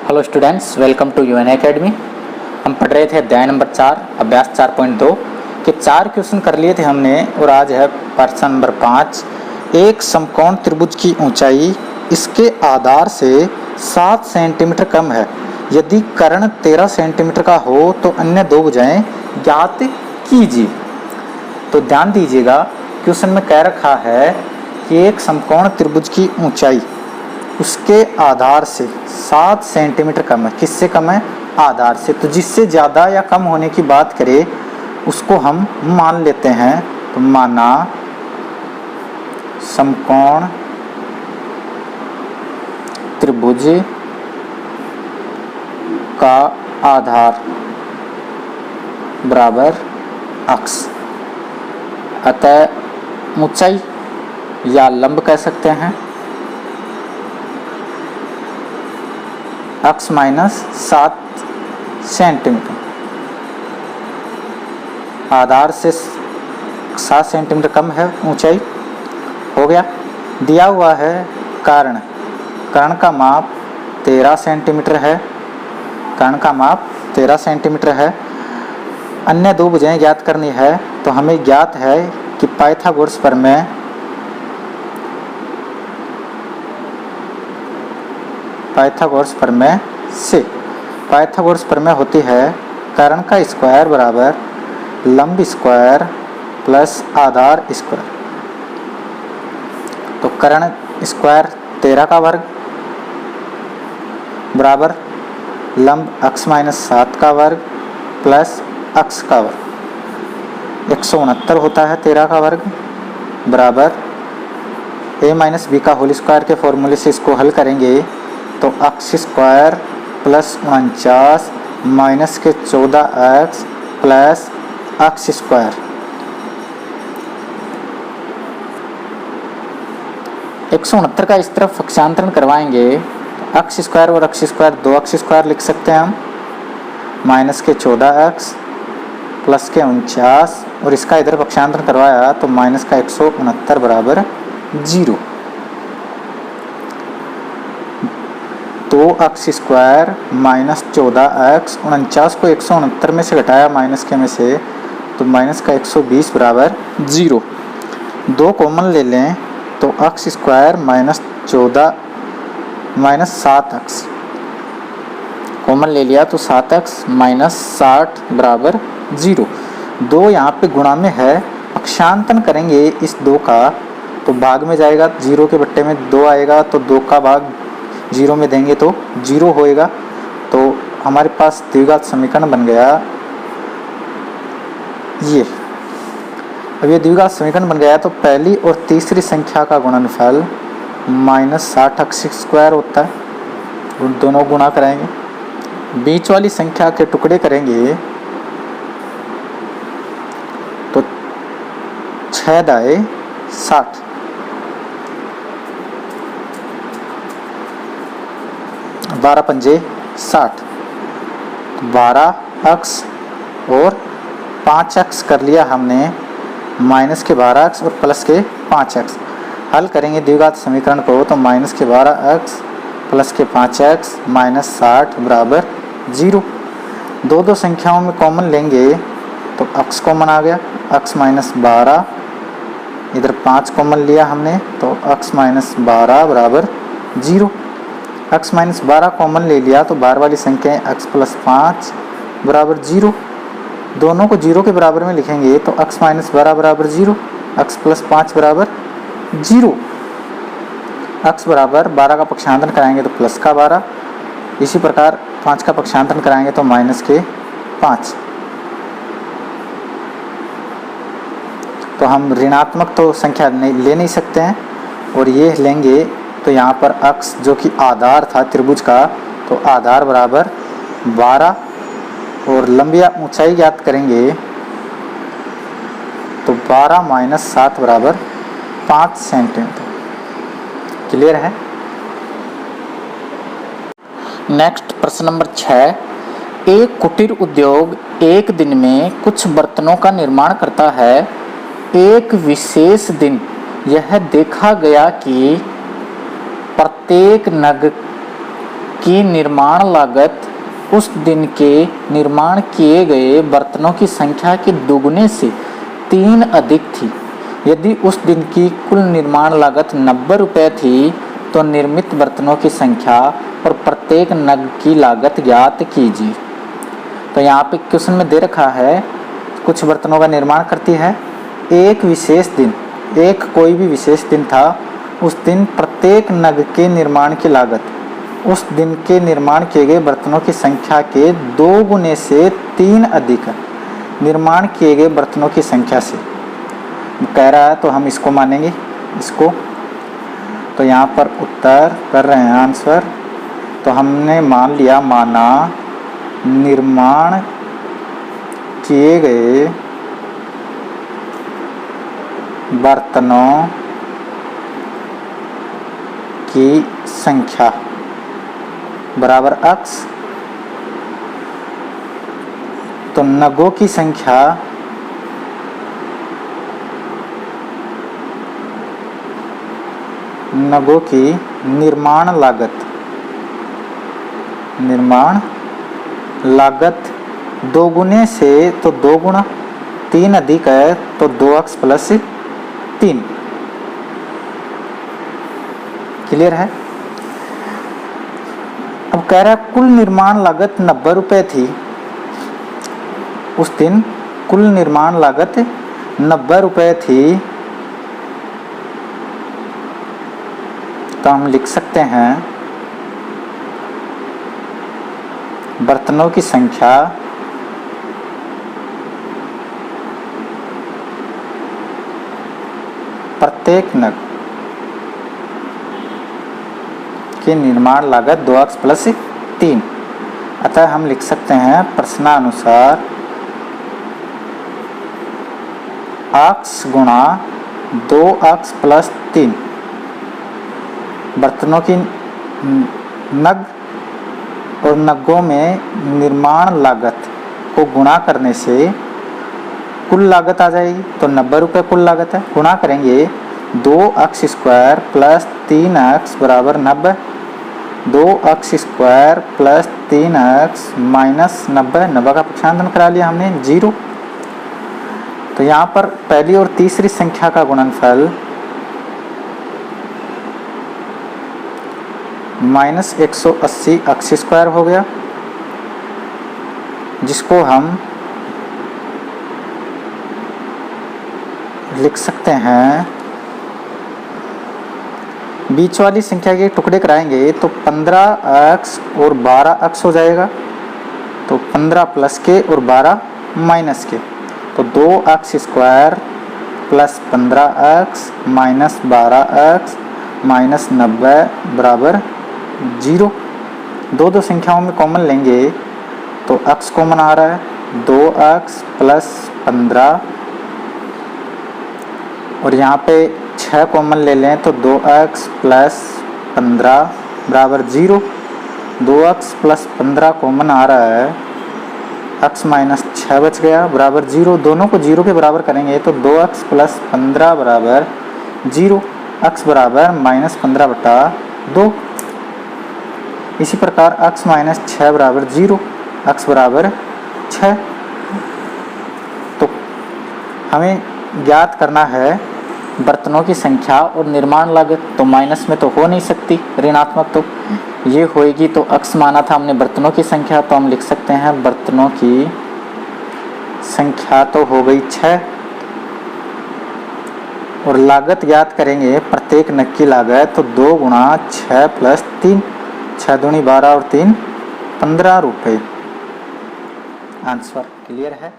Hello students, welcome to Unacademy. हम पढ़ रहे थे अध्याय नंबर 4 अभ्यास 4.2 के 4 क्वेश्चन कर लिए थे हमने और आज है प्रश्न नंबर 5। एक समकोण त्रिभुज की ऊंचाई इसके आधार से 7 सेंटीमीटर कम है। यदि कर्ण 13 सेंटीमीटर का हो तो अन्य दो भुजाएं ज्ञात कीजिए। तो ध्यान दीजिएगा, क्वेश्चन में कह रखा है कि एक समकोण त्रिभुज की ऊंचाई उसके आधार से 7 सेंटीमीटर कम है। किससे कम है? आधार से। तो जिससे ज़्यादा या कम होने की बात करें उसको हम मान लेते हैं। तो माना समकोण त्रिभुज का आधार बराबर अक्ष, अतः ऊंचाई या लंब कह सकते हैं अक्ष माइनस 7 सेंटीमीटर। आधार से 7 सेंटीमीटर कम है ऊंचाई, हो गया। दिया हुआ है कर्ण, कर्ण का माप 13 सेंटीमीटर है। कर्ण का माप 13 सेंटीमीटर है। अन्य दो भुजाएं ज्ञात करनी है। तो हमें ज्ञात है कि पाइथागोरस प्रमेय से पाइथागोरस प्रमेय होती है कर्ण का स्क्वायर बराबर लंब स्क्वायर प्लस आधार स्क्वायर। तो कर्ण स्क्वायर 13 का वर्ग बराबर लंब अक्ष माइनस 7 का वर्ग प्लस अक्ष का वर्ग 169 होता है। 13 का वर्ग बराबर a माइनस बी का होल स्क्वायर के फॉर्मूले से इसको हल करेंगे तो अक्ष स्क्वायर प्लस 49 माइनस के 14x प्लस अक्ष स्क्वायर 169 का इस तरफ पक्षांतरण करवाएंगे। अक्ष स्क्वायर और अक्ष स्क्वायर दो अक्ष स्क्वायर लिख सकते हैं हम। माइनस के 14x प्लस के 49 और इसका इधर पक्षांतरण करवाया तो माइनस का 169 बराबर 0। दो अक्ष स्क्वायर माइनस 14x, 49 को 169 में से घटाया माइनस के में से तो माइनस का 120 बराबर 0। दो कॉमन ले लें तो अक्ष square minus 14 minus 7x common ले लिया तो 7x माइनस 60 बराबर 0। दो यहाँ पे गुणा में है, पक्षांतरण करेंगे इस दो का तो भाग में जाएगा, 0 के बट्टे में 2 आएगा तो 2 का भाग 0 में देंगे तो 0 होएगा। तो हमारे पास द्विघात समीकरण बन गया ये। अब ये द्विघात समीकरण बन गया तो पहली और तीसरी संख्या का गुणनफल माइनस 60 अक्ष स्क्वायर होता है। उन दोनों गुणा कराएंगे, बीच वाली संख्या के टुकड़े करेंगे तो 6 दाए 60, 12 पंजे 60, 12 अक्ष और 5 अक्ष कर लिया हमने। माइनस के 12 अक्ष और प्लस के 5 अक्ष हल करेंगे द्विघात समीकरण को तो माइनस के 12 अक्ष प्लस के 5 अक्ष माइनस 60 बराबर 0। दो संख्याओं में कॉमन लेंगे तो अक्ष कॉमन आ गया, अक्ष माइनस 12, इधर 5 कॉमन लिया हमने तो अक्ष माइनस 12 बराबर 0। अक्ष माइनस 12 कॉमन ले लिया तो बाहर वाली संख्याएं अक्ष प्लस 5 बराबर 0। दोनों को 0 के बराबर में लिखेंगे तो अक्ष माइनस 12 बराबर 0, अक्ष प्लस 5 बराबर 0। अक्ष बराबर 12 का पक्षांतरण कराएंगे तो प्लस का 12, इसी प्रकार 5 का पक्षांतरण कराएंगे तो माइनस के 5। तो हम ऋणात्मक तो संख्या ले नहीं सकते हैं और ये लेंगे तो यहाँ पर अक्ष जो कि आधार था त्रिभुज का तो आधार बराबर 12 और लंबी ऊंचाई ज्ञात करेंगे तो 12 माइनस 7 बराबर 5 सेंटीमीटर। क्लियर है? नेक्स्ट प्रश्न नंबर 6। एक कुटीर उद्योग एक दिन में कुछ बर्तनों का निर्माण करता है। एक विशेष दिन यह देखा गया कि प्रत्येक नग की निर्माण लागत उस दिन के निर्माण किए गए बर्तनों की संख्या के दोगुने से 3 अधिक थी। यदि उस दिन की कुल निर्माण लागत 90 रुपये थी तो निर्मित बर्तनों की संख्या और प्रत्येक नग की लागत ज्ञात कीजिए। तो यहाँ पे क्वेश्चन में दे रखा है कुछ बर्तनों का निर्माण करती है। एक विशेष दिन, एक कोई भी विशेष दिन था, उस दिन प्रत्येक नग के निर्माण की लागत उस दिन के निर्माण किए गए बर्तनों की संख्या के 2 गुने से 3 अधिक निर्माण किए गए बर्तनों की संख्या से कह रहा है, तो हम इसको मानेंगे इसको। तो यहाँ पर उत्तर कर रहे हैं आंसर, तो हमने मान लिया, माना निर्माण किए गए बर्तनों की संख्या बराबर अक्स, तो नगों की संख्या नगों की निर्माण लागत 2 गुने से, तो 2 गुणा 3 अधिक है तो 2x प्लस 3। क्लियर है। अब कह रहा है कुल निर्माण लागत 90 रुपये थी, उस दिन कुल निर्माण लागत 90 रुपये थी, तो हम लिख सकते हैं बर्तनों की संख्या प्रत्येक नग की निर्माण लागत 2x प्लस 3। अतः हम लिख सकते हैं प्रश्नानुसार x गुणा 2x प्लस 3 बर्तनों की नग और नगों में निर्माण लागत को गुणा करने से कुल लागत आ जाएगी। तो 90 रुपये कुल लागत है, गुणा करेंगे 2x स्क्वायर प्लस 3x बराबर 90, 2x square plus 3x minus 90 का पक्षांतरण करा लिया हमने 0। तो यहाँ पर पहली और तीसरी संख्या का गुणनफल माइनस 180 x स्क्वायर हो गया, जिसको हम लिख सकते हैं, बीच वाली संख्या के टुकड़े कराएंगे तो 15x और 12x हो जाएगा, तो 15 प्लस के और 12 माइनस के, तो 2x square plus 15x minus 12x minus 90 बराबर 0। दो संख्याओं में कॉमन लेंगे तो x कॉमन आ रहा है, 2x प्लस 15 और यहाँ पे 6 कॉमन ले लें तो 2x प्लस 15 बराबर 0। 2x प्लस 15 कॉमन आ रहा है, x माइनस 6 बच गया बराबर 0। दोनों को 0 के बराबर करेंगे तो 2x प्लस 15 बराबर 0, x बराबर माइनस 15 बटा 2। इसी प्रकार x माइनस 6 बराबर 0, x बराबर 6। तो हमें ज्ञात करना है बर्तनों की संख्या और निर्माण लागत, तो माइनस में तो हो नहीं सकती, ऋणात्मक तो ये होएगी। तो x माना था हमने बर्तनों की संख्या, तो हम लिख सकते हैं बर्तनों की संख्या तो हो गई 6 और लागत ज्ञात करेंगे प्रत्येक नग की लागत, तो 2 गुणा 6 प्लस 3, 6 दूनी 12 और 3 15 रुपये। आंसर क्लियर है।